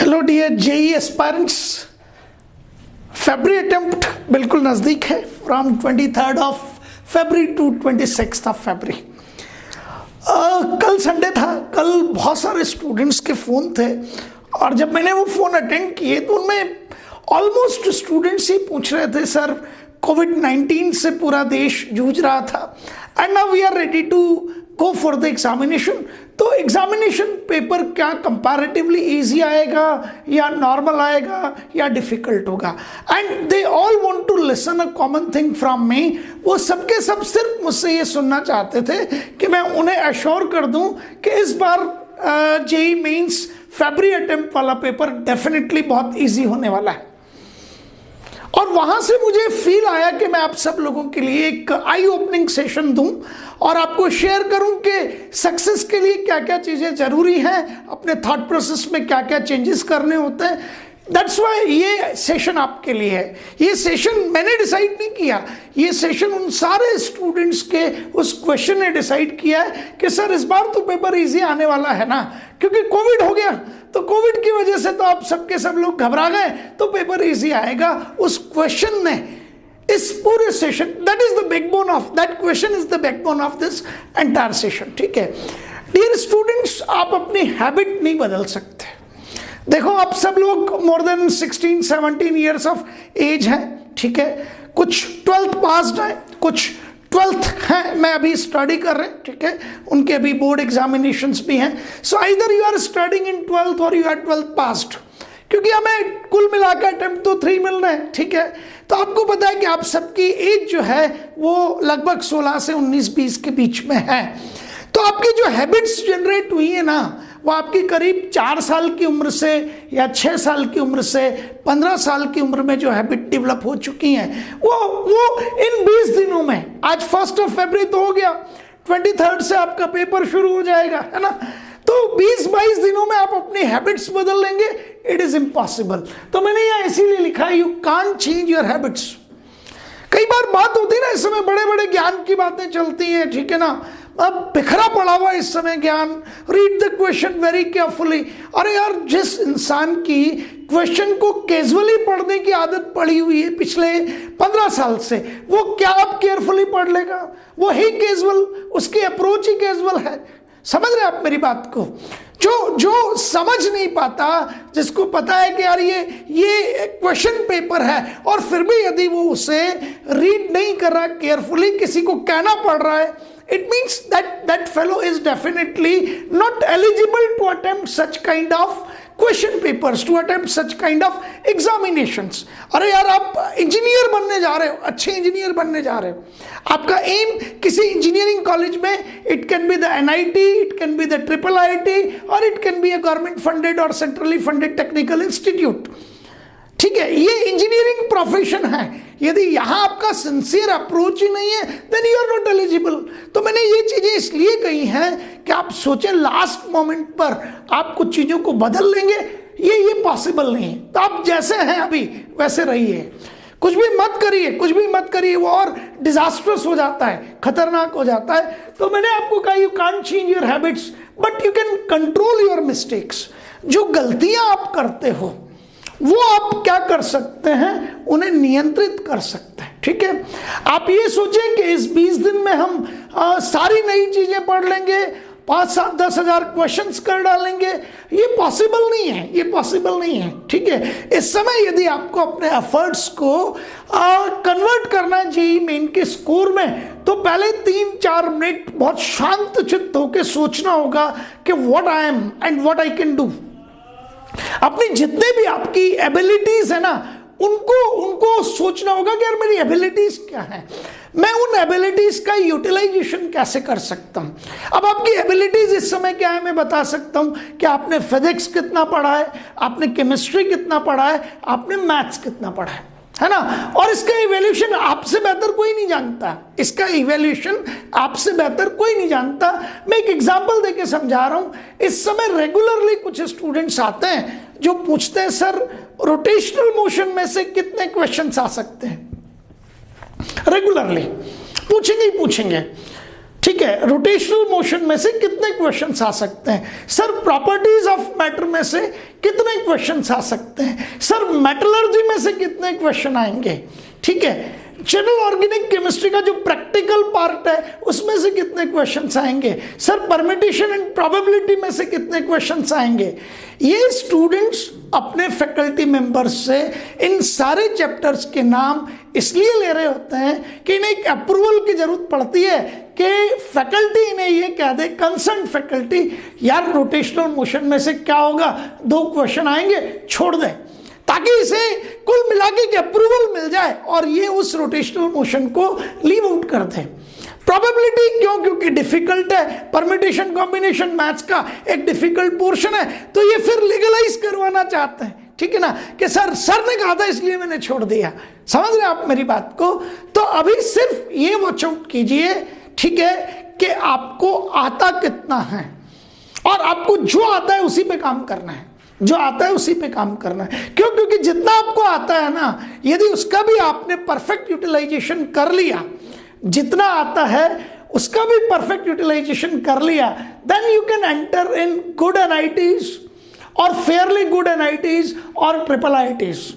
Hello dear JEE aspirants, February attempt बिल्कुल नज़दीक है। From 23rd of February to 26th of February. कल Sunday था, कल बहुत सारे स्टूडेंट्स के फ़ोन थे और जब मैंने वो फ़ोन अटेंड किए तो उनमें ऑलमोस्ट स्टूडेंट्स ही पूछ रहे थे, सर कोविड-19 से पूरा देश जूझ रहा था and now we are ready to go for the examination. तो एग्जामिनेशन पेपर क्या कंपैरेटिवली इजी आएगा या नॉर्मल आएगा या डिफिकल्ट होगा, and they all want to listen a common thing from me. वो सबके सब सिर्फ मुझसे ये सुनना चाहते थे कि मैं उन्हें अश्योर कर दूं कि इस बार जेई मेंस फरवरी अटेम्प्ट वाला पेपर डेफिनेटली बहुत इजी होने वाला है। और वहां से मुझे फील आया कि मैं आप सब लोगों के लिए एक आई ओपनिंग सेशन दूं और आपको शेयर करूं कि सक्सेस के लिए क्या क्या चीज़ें ज़रूरी हैं, अपने थॉट प्रोसेस में क्या क्या चेंजेस करने होते हैं। दैट्स वाई ये सेशन आपके लिए है। ये सेशन मैंने डिसाइड नहीं किया, ये सेशन उन सारे स्टूडेंट्स के उस क्वेश्चन ने डिसाइड किया है कि सर इस बार तो पेपर इजी आने वाला है ना, क्योंकि कोविड हो गया तो कोविड की वजह से तो आप सबके सब लोग घबरा गए, तो पेपर इजी आएगा। उस क्वेश्चन ने इस पूरे session, that is the backbone of that question, is the backbone of this entire session. ठीक है डियर स्टूडेंट्स, आप अपनी हैबिट नहीं बदल सकते। देखो आप सब लोग more than 16-17 years of age हैं, ठीक है, कुछ 12th पास्ड हैं, कुछ 12th हैं, मैं अभी स्टडी कर रहे हैं, ठीक है, उनके अभी बोर्ड एग्जामिनेशंस भी हैं। So either you are studying in 12th और यू आर 12th पास्ड, क्योंकि हमें कुल मिलाकर अटेम्प्ट तो 3 मिल रहे हैं। ठीक है, तो आपको पता है कि आप सबकी एज जो है वो लगभग 16 से 19-20 के बीच में है। तो आपकी जो हैबिट्स जनरेट हुई है ना, वो आपकी करीब 4 साल की उम्र से या 6 साल की उम्र से 15 साल की उम्र में जो हैबिट डेवलप हो चुकी हैं, वो इन 20 दिनों में, आज 1 फरवरी तो हो गया, 23rd से आपका पेपर शुरू हो जाएगा, है ना। तो 20-22 दिनों में आप अपनी हैबिट्स बदल लेंगे, इट इज इम्पॉसिबल। तो मैंने यहाँ इसीलिए लिखा है, you can't change your habits. कई बार बात होती है ना, इस समय बड़े बड़े ज्ञान की बातें चलती हैं, ठीक है ना, अब बिखरा पड़ा हुआ इस समय ज्ञान। Read the question very carefully. अरे यार, जिस इंसान की क्वेश्चन को कैजुअली पढ़ने की आदत पड़ी हुई है पिछले 15 साल से, वो क्या अब केयरफुली पढ़ लेगा? वो ही कैजुअल, उसकी अप्रोच ही कैजुअल है। समझ रहे आप मेरी बात को? जो समझ नहीं पाता, जिसको पता है कि यार ये क्वेश्चन पेपर है और फिर भी यदि वो उसे रीड नहीं कर रहा केयरफुली, किसी को कहना पड़ रहा है, it means that fellow is definitely not eligible to attempt such kind of question papers, to attempt such kind of examinations. अरे यार, आप इंजीनियर बनने जा रहे हो, अच्छे इंजीनियर बनने जा रहे हो, आपका एम किसी इंजीनियरिंग कॉलेज में, it can be the NIT, it can be the IIIT और it can be a government funded और सेंट्रली फंडेड टेक्निकल इंस्टीट्यूट। ठीक है, ये इंजीनियरिंग प्रोफेशन है। यदि यहाँ आपका सिंसियर अप्रोच ही नहीं है, then you are not eligible. तो मैंने ये चीजें इसलिए कही हैं कि आप सोचें लास्ट मोमेंट पर आप कुछ चीजों को बदल लेंगे, ये पॉसिबल नहीं है। तो आप जैसे हैं अभी वैसे रहिए, कुछ भी मत करिए, कुछ भी मत करिए, वो और डिजास्टर्स हो जाता है, खतरनाक हो जाता है। तो मैंने आपको कहा, you can't change your habits but you can control your mistakes. जो गलतियां आप करते हो वो आप क्या कर सकते हैं, उन्हें नियंत्रित कर सकते हैं। ठीक है, आप ये सोचें कि इस 20 दिन में हम सारी नई चीजें पढ़ लेंगे, 5-7-10 हजार क्वेश्चंस कर डालेंगे, ये पॉसिबल नहीं है, ये पॉसिबल नहीं है। ठीक है, इस समय यदि आपको अपने एफर्ट्स को कन्वर्ट करना है जेईई मेन के स्कोर में, तो पहले 3-4 मिनट बहुत शांत चित्त होकर सोचना होगा कि what I am and what I can do. अपनी जितने भी आपकी एबिलिटीज है ना, उनको सोचना होगा कि यार मेरी एबिलिटीज क्या है, मैं उन एबिलिटीज का यूटिलाइजेशन कैसे कर सकता हूं। अब आपकी एबिलिटीज इस समय क्या है, मैं बता सकता हूं कि आपने फिजिक्स कितना पढ़ा है, आपने केमिस्ट्री कितना पढ़ा है, आपने मैथ्स कितना पढ़ा है ना। और इसका इवैल्यूएशन आपसे बेहतर कोई नहीं जानता, इसका इवैल्यूएशन आपसे बेहतर कोई नहीं जानता। मैं एक एग्जांपल देके समझा रहा हूं। इस समय रेगुलरली कुछ स्टूडेंट्स आते हैं जो पूछते हैं, सर रोटेशनल मोशन में से कितने क्वेश्चंस आ सकते हैं? रेगुलरली पूछेंगे ही पूछेंगे। ठीक है, रोटेशनल मोशन में से कितने क्वेश्चंस आ सकते हैं? सर प्रॉपर्टीज ऑफ मैटर में से कितने क्वेश्चंस आ सकते हैं? सर मेटलर्जी में से कितने क्वेश्चन आएंगे? ठीक है, जनरल ऑर्गेनिक केमिस्ट्री का जो प्रैक्टिकल पार्ट है उसमें से कितने क्वेश्चंस आएंगे? सर परमिटेशन एंड प्रोबेबिलिटी में से कितने क्वेश्चंस आएंगे? ये स्टूडेंट्स अपने फैकल्टी मेंबर्स से इन सारे चैप्टर्स के नाम इसलिए ले रहे होते हैं कि इन्हें एक अप्रूवल की जरूरत पड़ती है कि फैकल्टी इन्हें ये कह दे, कंसर्न फैकल्टी, यार रोटेशनल मोशन में से क्या होगा, 2 क्वेश्चन आएंगे, छोड़ दें, ताकि इसे कुल मिला के अप्रूवल मिल जाए और ये उस रोटेशनल मोशन को लीव आउट कर दे। प्रोबेबिलिटी क्यों? क्योंकि डिफिकल्ट है, परम्यूटेशन कॉम्बिनेशन मैथ्स का एक डिफिकल्ट पोर्शन है, तो ये फिर लीगलाइज करवाना चाहते हैं, ठीक है ना, कि सर ने कहा था इसलिए मैंने छोड़ दिया। समझ रहे आप मेरी बात को? तो अभी सिर्फ ये वॉच आउट कीजिए, ठीक है, कि आपको आता कितना है और आपको जो आता है उसी पे काम करना है, जो आता है उसी पे काम करना है। क्यों? क्योंकि जितना आपको आता है ना, यदि उसका भी आपने परफेक्ट यूटिलाइजेशन कर लिया, जितना आता है उसका भी परफेक्ट यूटिलाइजेशन कर लिया, then you can enter in good NITs और फेयरली गुड एनआईटीज और ट्रिपल आईटीज।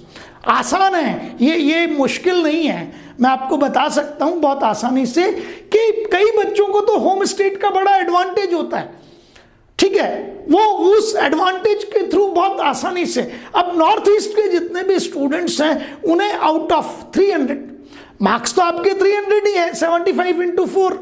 आसान है ये मुश्किल नहीं है, मैं आपको बता सकता हूं बहुत आसानी से कि कई बच्चों को तो होम स्टेट का बड़ा एडवांटेज होता है, ठीक है, वो उस एडवांटेज के थ्रू बहुत आसानी से, अब नॉर्थ ईस्ट के जितने भी स्टूडेंट्स हैं उन्हें आउट ऑफ 300 मार्क्स तो आपके 300 ही है, 75 इंटू 4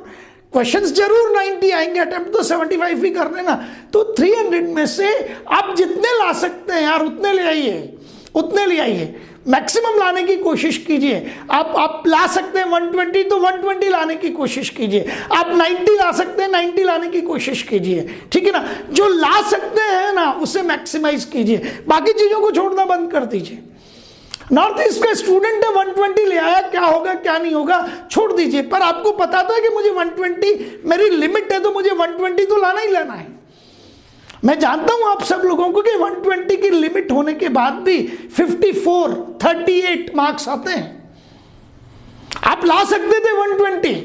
क्वेश्चंस जरूर 90 आएंगे, अटेम्प्ट तो 75 ही कर लेना, तो 300 में से आप जितने ला सकते हैं यार उतने ले आइए, उतने ले आइए, मैक्सिमम लाने की कोशिश कीजिए। आप ला सकते हैं 120 तो 120 लाने की कोशिश कीजिए, आप 90 ला सकते हैं 90 लाने की कोशिश कीजिए, ठीक है ना, जो ला सकते हैं ना उसे मैक्सिमाइज कीजिए, बाकी चीजों को छोड़ना बंद कर दीजिए। नॉर्थ ईस्ट का स्टूडेंट है 120 ले आया, क्या होगा क्या नहीं होगा छोड़ दीजिए, पर आपको पता तो है कि मुझे 120 मेरी लिमिट है, तो मुझे 120 तो लाना ही लाना है। मैं जानता हूं आप सब लोगों को कि 120 की लिमिट होने के बाद भी 54, 38 मार्क्स आते हैं। आप ला सकते थे 120,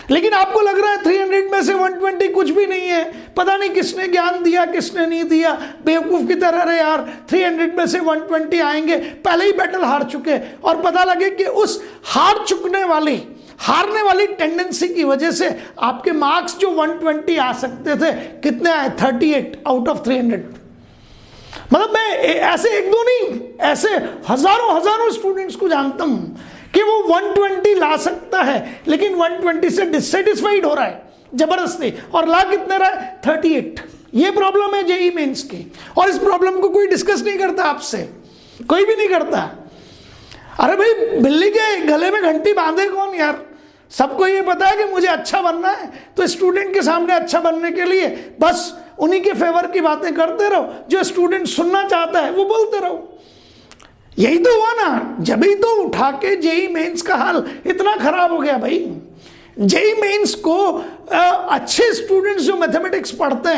लेकिन आपको लग रहा है 300 में से 120 कुछ भी नहीं है, पता नहीं किसने ज्ञान दिया किसने नहीं दिया, बेवकूफ की तरह रहे यार, 300 में से 120 आएंगे, पहले ही बैटल हार चुके, और पता लगे कि उस हारने वाली टेंडेंसी की वजह से आपके मार्क्स जो 120 आ सकते थे कितने आए, 38 आउट ऑफ 300। मतलब मैं ऐसे एक दो नहीं, ऐसे हजारों स्टूडेंट्स को जानता हूं कि वो 120 ला सकता है लेकिन 120 से डिससेटिस्फाइड हो रहा है जबरदस्ती, और ला कितने रहा है, 38। ये प्रॉब्लम है जेईई मेंस की, और इस प्रॉब्लम को कोई डिस्कस नहीं करता आपसे, कोई भी नहीं करता। अरे भाई बिल्ली के गले में घंटी बांधे कौन यार, सबको ये पता है कि मुझे अच्छा बनना है, तो स्टूडेंट के सामने अच्छा बनने के लिए बस उन्हीं के फेवर की बातें करते रहो, जो स्टूडेंट सुनना चाहता है वो बोलते रहो। यही तो हुआ ना, जब ही तो उठा के जेईई मेंस का हाल इतना खराब हो गया भाई। जेईई मेंस को अच्छे स्टूडेंट्स जो मैथमेटिक्स पढ़ते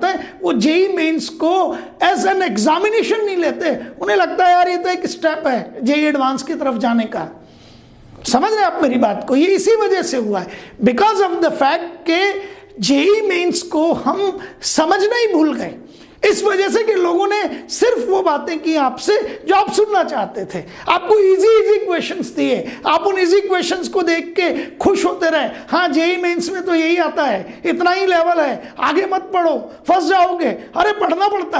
हैं, वो जेईई मेंस को एज एन एग्जामिनेशन नहीं लेते, उन्हें लगता है यार ये तो एक स्टेप है जेईई एडवांस की तरफ जाने का। समझ रहे आप मेरी बात को? ये इसी वजह से हुआ है, बिकॉज ऑफ द फैक्ट के जेईई मेंस को हम समझना ही भूल गए, इस वजह से कि लोगों ने सिर्फ वो बातें की आपसे जो आप सुनना चाहते थे, आपको इजी क्वेश्चंस दिए, आप उन इजी क्वेश्चंस को देख के खुश होते रहे, हाँ जेईई मेंस में तो यही आता है, इतना ही लेवल है, आगे मत पढ़ो फंस जाओगे। अरे पढ़ना पड़ता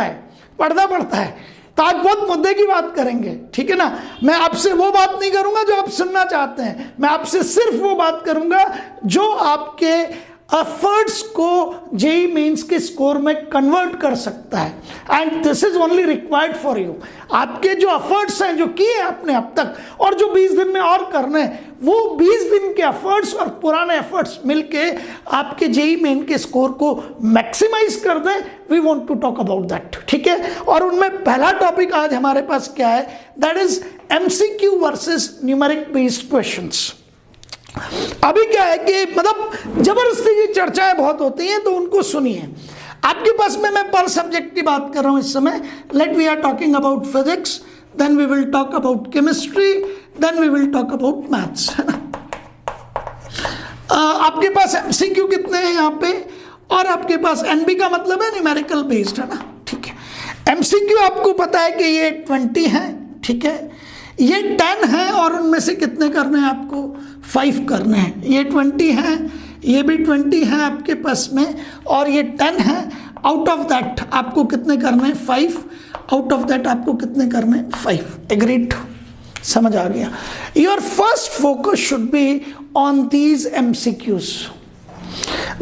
है। तो आज बहुत मुद्दे की बात करेंगे, ठीक है ना, मैं आपसे वो बात नहीं करूंगा जो आप सुनना चाहते हैं, मैं आपसे सिर्फ वो बात करूंगा जो आपके एफर्ट्स को जेईई मेंस के स्कोर में कन्वर्ट कर सकता है, and this is only required for you. आपके जो एफर्ट्स हैं जो किए आपने अब तक, और जो 20 दिन में और करने हैं, वो 20 दिन के एफर्ट्स और पुराने एफर्ट्स मिलके आपके जेईई मेन के स्कोर को मैक्सिमाइज कर दें। We want to talk about that, ठीक है। और उनमें पहला टॉपिक आज हमारे पास क्या है, that is MCQ versus numeric based questions. अभी क्या है कि मतलब जबरदस्ती की चर्चाएं बहुत होती हैं, तो उनको सुनिए। आपके पास में मैं पर सब्जेक्ट की बात कर रहा हूं इस समय। Let we are talking about physics, then we will talk about chemistry, then we will talk about maths, है ना। आपके पास एमसीक्यू कितने हैं यहाँ पे, और आपके पास एनबी का मतलब है न्यूमेरिकल बेस्ड है ना, ठीक है। एमसीक्यू आपको पता है कि ये 20 है, ठीक है, ये 10 है, और उनमें से कितने करने हैं आपको, 5 करने हैं। ये 20 है, ये भी 20 है आपके पास में, और ये 10 है। आउट ऑफ दैट आपको कितने करने हैं, 5। आउट ऑफ दैट आपको कितने करने हैं, 5। एग्रीड, समझ आ गया। Your first focus should be on these MCQs.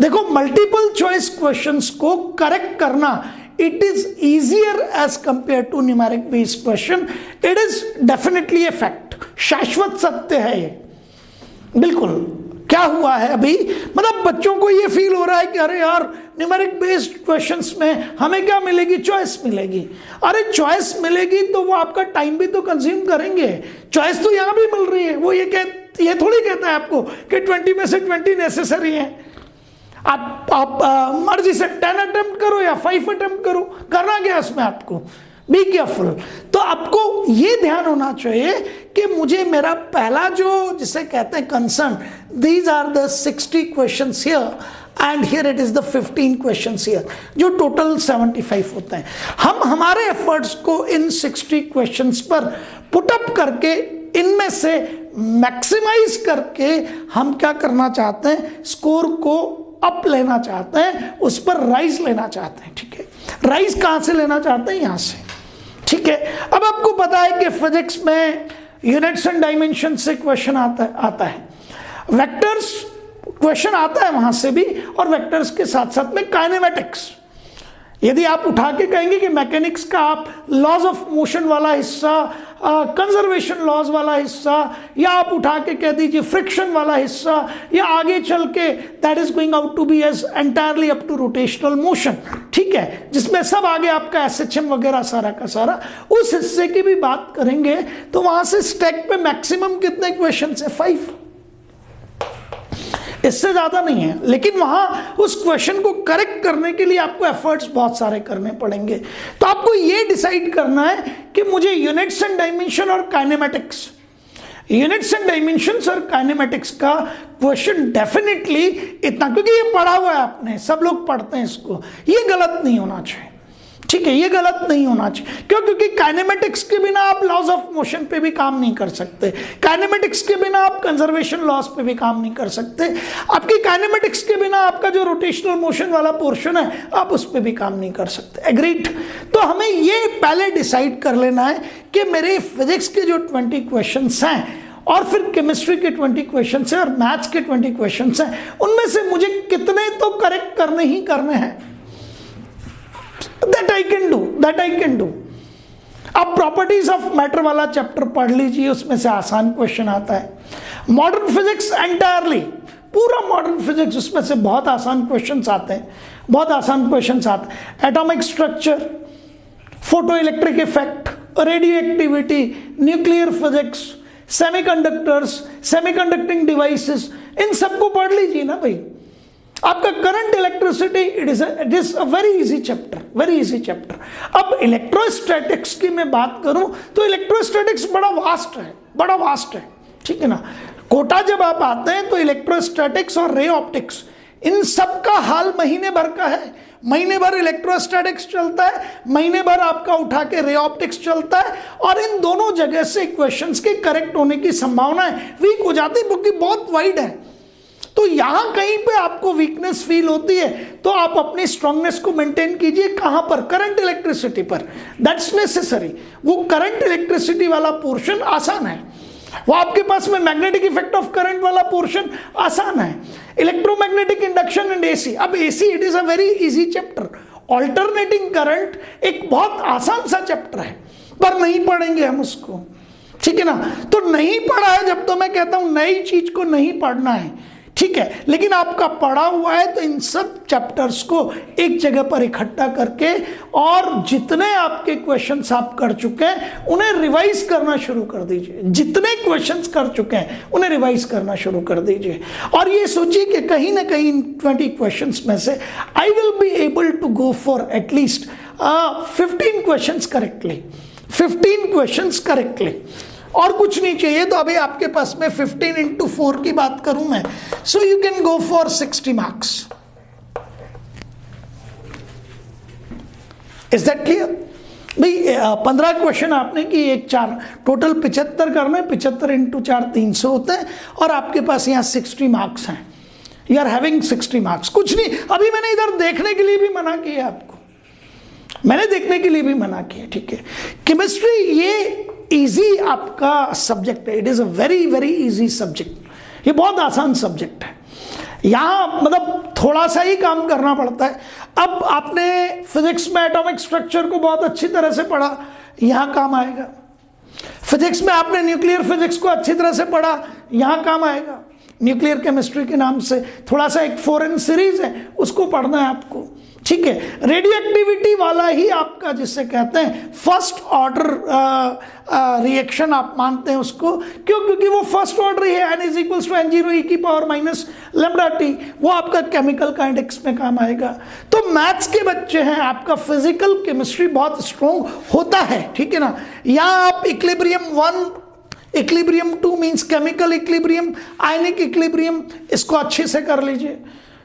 देखो मल्टीपल चॉइस क्वेश्चंस को करेक्ट करना it is easier as compare to numeric based question. It is definitely a fact, शाश्वत सत्य है ये, बिल्कुल। क्या हुआ है अभी, मतलब बच्चों को ये फील हो रहा है कि अरे यार न्यूमेरिक बेस्ड क्वेश्चंस में हमें क्या मिलेगी, चॉइस मिलेगी। अरे चॉइस मिलेगी तो वो आपका टाइम भी तो कंज्यूम करेंगे, चॉइस तो यहाँ भी मिल रही है। वो ये थोड़ी कहता है आपको कि 20 में से 20 नेसेसरी है। आप मर्जी से 10 अटेम्प्ट करो या 5 अटेम्प्ट करो, करना क्या इसमें आपको, बी केयरफुल। तो आपको ये ध्यान होना चाहिए कि मुझे मेरा पहला जो जिसे कहते हैं concern, these are the 60 questions here and here it is the 15 questions here, जो टोटल 75 होते हैं। हम हमारे एफर्ट्स को इन 60 क्वेश्चंस पर पुटअप करके इनमें से मैक्सिमाइज करके हम क्या करना चाहते हैं, स्कोर को अप लेना चाहते हैं, उस पर राइज लेना चाहते हैं, ठीक है। राइज कहां से लेना चाहते हैं, यहां से, ठीक है। अब आपको पता है कि फिजिक्स में यूनिट्स एंड डायमेंशन से क्वेश्चन आता है, वेक्टर्स क्वेश्चन आता है वहां से भी, और वेक्टर्स के साथ साथ में काइनेमेटिक्स। यदि आप उठा के कहेंगे कि मैकेनिक्स का आप लॉज ऑफ मोशन वाला हिस्सा, कंजर्वेशन लॉज वाला हिस्सा, या आप उठा के कह दीजिए फ्रिक्शन वाला हिस्सा, या आगे चल के that is going out to be as entirely up to rotational motion, ठीक है, जिसमें सब आगे आपका एसएचएम वगैरह सारा का सारा, उस हिस्से की भी बात करेंगे तो वहां से स्टैक पे मैक्सिमम कितने क्वेश्चन है, 5, इससे ज्यादा नहीं है। लेकिन वहां उस क्वेश्चन को करेक्ट करने के लिए आपको एफर्ट्स बहुत सारे करने पड़ेंगे। तो आपको यह डिसाइड करना है कि मुझे यूनिट्स एंड डायमेंशन और काइनेमेटिक्स, यूनिट्स एंड डायमेंशंस और काइनेमेटिक्स का क्वेश्चन डेफिनेटली इतना, क्योंकि ये पढ़ा हुआ है आपने, सब लोग पढ़ते हैं इसको, ये गलत नहीं होना चाहिए, ठीक है, ये गलत नहीं होना चाहिए। क्यों, क्योंकि काइनेमेटिक्स के बिना आप लॉज ऑफ मोशन पे भी काम नहीं कर सकते, काइनेमेटिक्स के बिना आप कंजर्वेशन लॉस पे भी काम नहीं कर सकते, आपकी काइनेमेटिक्स के बिना आपका जो रोटेशनल मोशन वाला पोर्शन है आप उस पर भी काम नहीं कर सकते। एग्रीड। तो हमें ये पहले डिसाइड कर लेना है कि मेरे फिजिक्स के जो 20 क्वेश्चन हैं, और फिर केमिस्ट्री के 20 क्वेश्चन हैं, और मैथ्स के 20 क्वेश्चन हैं, उनमें से मुझे कितने तो करेक्ट करने ही करने हैं। That I can do. अब प्रॉपर्टीज ऑफ मैटर वाला चैप्टर पढ़ लीजिए, उसमें से आसान क्वेश्चन आता है। मॉडर्न फिजिक्स एंटायरली, पूरा मॉडर्न फिजिक्स, उसमें से बहुत आसान क्वेश्चंस आते हैं, बहुत आसान क्वेश्चंस आते हैं। Atomic structure, photoelectric effect, radioactivity, nuclear physics, semiconductors, semiconducting devices, इन सबको पढ़ लीजिए ना भाई। आपका current electricity, it is a very easy chapter, very easy chapter. अब इलेक्ट्रोस्टैटिक्स की मैं बात करूं तो इलेक्ट्रोस्टैटिक्स बड़ा वास्ट है, ठीक है ना। कोटा जब आप आते हैं तो इलेक्ट्रोस्टैटिक्स और रे ऑप्टिक्स, इन सब का हाल महीने भर का है। महीने भर इलेक्ट्रोस्टैटिक्स चलता है, महीने भर आपका उठा के रे ऑप्टिक्स चलता है, और इन दोनों जगह से क्वेश्चंस के करेक्ट होने की संभावनाएं वीक हो जाती है, क्योंकि बहुत वाइड है। तो यहां कहीं पे आपको वीकनेस फील होती है तो आप अपनी स्ट्रांगनेस को मेंटेन कीजिए, कहां पर, करंट इलेक्ट्रिसिटी पर, दैट्स नेसेसरी। वो करंट इलेक्ट्रिसिटी वाला पोर्शन आसान है, वो आपके पास में मैग्नेटिक इफेक्ट ऑफ करंट वाला पोर्शन आसान है। इलेक्ट्रोमैग्नेटिक इंडक्शन एंड एसी, अब AC it is a very easy chapter. Alternating current एक बहुत आसान सा चैप्टर है, पर नहीं पढ़ेंगे हम उसको, ठीक है ना। तो नहीं पढ़ा है जब, तो मैं कहता हूं नई चीज को नहीं पढ़ना है, ठीक है। लेकिन आपका पढ़ा हुआ है तो इन सब चैप्टर्स को एक जगह पर इकट्ठा करके, और जितने आपके क्वेश्चंस आप कर चुके हैं उन्हें रिवाइज करना शुरू कर दीजिए। जितने क्वेश्चंस कर चुके हैं उन्हें रिवाइज करना शुरू कर दीजिए, और ये सोचिए कि कहीं ना कहीं 20 क्वेश्चंस में से I will be able to go for at least 15 questions correctly, 15 questions correctly. और कुछ नहीं चाहिए, तो अभी आपके पास में 15 into 4 की बात करूं मैं, so you can go for 60 marks. Is that clear? भाई 15 क्वेश्चन आपने की, एक 4, टोटल 75 करने, 75 into 4 300 होते हैं, और आपके पास यहाँ 60 मार्क्स हैं। You are having 60 marks. कुछ नहीं, अभी मैंने इधर देखने के लिए भी मना किया आपको, मैंने देखने के लिए भी मना किया, ठीक है। केमिस्ट्री ये इजी आपका सब्जेक्ट है, it is a very very easy subject, ये बहुत आसान सब्जेक्ट है। यहाँ मतलब थोड़ा सा ही काम करना पड़ता है। अब आपने फिजिक्स में एटॉमिक स्ट्रक्चर को बहुत अच्छी तरह से पढ़ा, यहाँ काम आएगा। फिजिक्स में आपने न्यूक्लियर फिजिक्स को अच्छी तरह से पढ़ा, यहाँ काम आएगा। न्यूक्लियर केमिस्ट्री के नाम से थोड़ा सा एक फॉरेन सीरीज है, उसको पढ़ना है आपको, ठीक है। रेडियो एक्टिविटी वाला ही आपका जिससे कहते हैं फर्स्ट ऑर्डर रिएक्शन आप मानते हैं उसको, क्यों? क्योंकि वो फर्स्ट ऑर्डर ही है, n is equals to n0e⁻⁻ λt, वो आपका केमिकल काइनेटिक्स में काम आएगा। तो मैथ्स के बच्चे हैं, आपका फिजिकल केमिस्ट्री बहुत स्ट्रॉन्ग होता है, ठीक है ना। यहाँ आप equilibrium 1, equilibrium 2 means chemical equilibrium, ionic equilibrium, इसको अच्छे से कर लीजिए,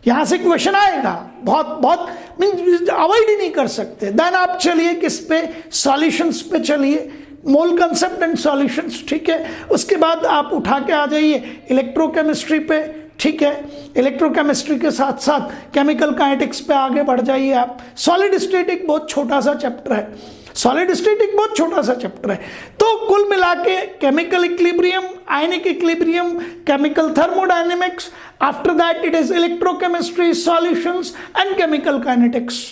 यहां से क्वेश्चन आएगा, बहुत बहुत मीन्स अवॉइड ही नहीं कर सकते। देन आप चलिए किस पे, सॉल्यूशंस पे चलिए, मोल कंसेप्ट एंड सॉल्यूशंस, ठीक है। उसके बाद आप उठा के आ जाइए इलेक्ट्रोकेमिस्ट्री पे, ठीक है। इलेक्ट्रोकेमिस्ट्री के साथ साथ केमिकल काइनेटिक्स पे आगे बढ़ जाइए आप। सॉलिड स्टेट एक बहुत छोटा सा चैप्टर है, सॉलिड स्टेट एक बहुत छोटा सा चैप्टर है। तो कुल मिला के chemical equilibrium, ionic equilibrium, chemical thermodynamics, after that it is electrochemistry, solutions and chemical kinetics.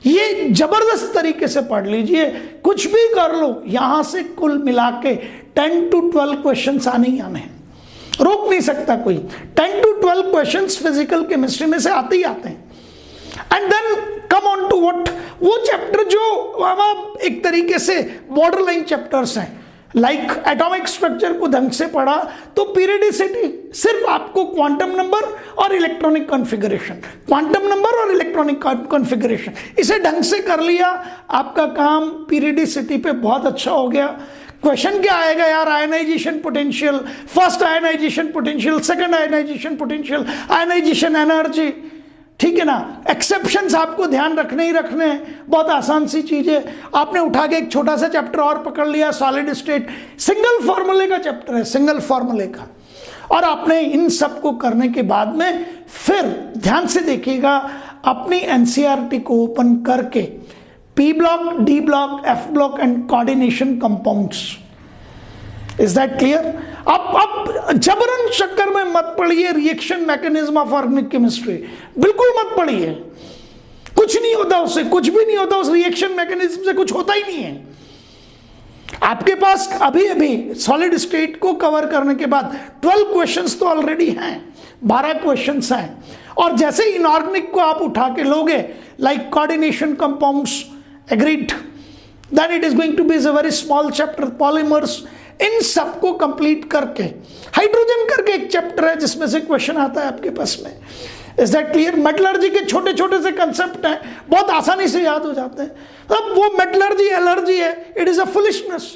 ये जबरदस्त तरीके से पढ़ लीजिए, कुछ भी कर लो, यहां से कुल मिला के 10 to 12 क्वेश्चन आने ही आने हैं, रोक नहीं सकता कोई। 10 to 12 क्वेश्चन फिजिकल केमिस्ट्री में से आते ही आते हैं। And then come on to what, वो चैप्टर जो एक तरीके से बॉर्डर लाइन चैप्टर्स हैं, लाइक एटॉमिक स्ट्रक्चर को ढंग से पढ़ा तो पीरियडिसिटी, सिर्फ आपको क्वांटम नंबर और इलेक्ट्रॉनिक कॉन्फ़िगरेशन, क्वांटम नंबर और इलेक्ट्रॉनिक कॉन्फ़िगरेशन, इसे ढंग से कर लिया, आपका काम पीरियडिसिटी पे बहुत अच्छा हो गया। क्वेश्चन क्या आएगा यार? Ionisation potential, first ionisation potential, second ionisation potential, ionisation energy, ठीक है ना। एक्सेप्शंस आपको ध्यान रखने ही रखने हैं, बहुत आसान सी चीज है। आपने उठा के एक छोटा सा चैप्टर और पकड़ लिया, सॉलिड स्टेट, सिंगल फॉर्मूले का चैप्टर है, सिंगल फॉर्मूले का। और आपने इन सब को करने के बाद में फिर ध्यान से देखिएगा, अपनी एनसीईआरटी को ओपन करके P block, D block, F block and coordination compounds, is that clear? अब जबरन चक्कर में मत पड़िए reaction mechanism of organic chemistry, बिल्कुल मत पड़िए, कुछ नहीं होता उससे, कुछ भी नहीं होता उस रिएक्शन मैकेनिज्म से, कुछ होता ही नहीं है। आपके पास अभी अभी सॉलिड स्टेट को कवर करने के बाद 12 क्वेश्चंस तो ऑलरेडी हैं, 12 क्वेश्चंस हैं। और जैसे इनऑर्गेनिक को आप उठा के लोगे, like coordination compounds, agreed, then it is going to be a very small chapter, polymers, इन सबको कंप्लीट करके, हाइड्रोजन करके एक चैप्टर है जिसमें से क्वेश्चन आता है आपके पास में, इज दैट क्लियर? मेटलर्जी के छोटे छोटे से कंसेप्ट हैं, बहुत आसानी से याद हो जाते हैं। अब वो मेटलर्जी एलर्जी है, it is a foolishness,